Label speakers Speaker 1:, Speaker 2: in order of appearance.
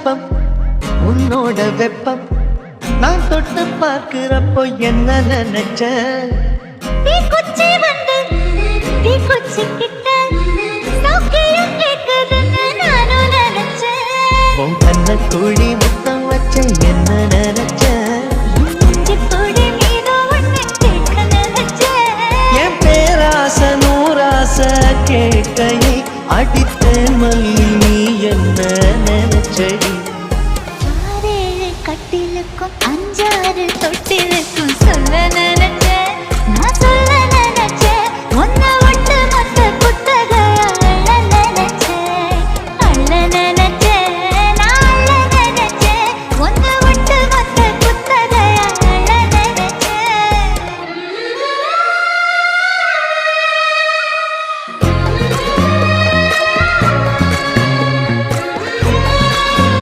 Speaker 1: சிற்பம் உன்னோட வெப்பம் நான் தொட்டு பார்க்கிறப்போ என்ன நினைச்ச
Speaker 2: தீக்குச்சி வந்து தீக்குச்சி கிட்ட சௌக்கியம் கேட்குதுன்னு நானும் நினைச்சேன்.
Speaker 1: உன் கண்ண குழி முத்தம் வச்ச என்ன நினைச்ச
Speaker 2: இஞ்சி பொடி மீது ஒண்ணு கேட்க நினைச்சேன்.
Speaker 1: என் பேராச நூறாச கேட்கையை அடித்த மல்லி நீ என்ன நினைச்சடி
Speaker 2: ஆறேழு கட்டிலுக்கும்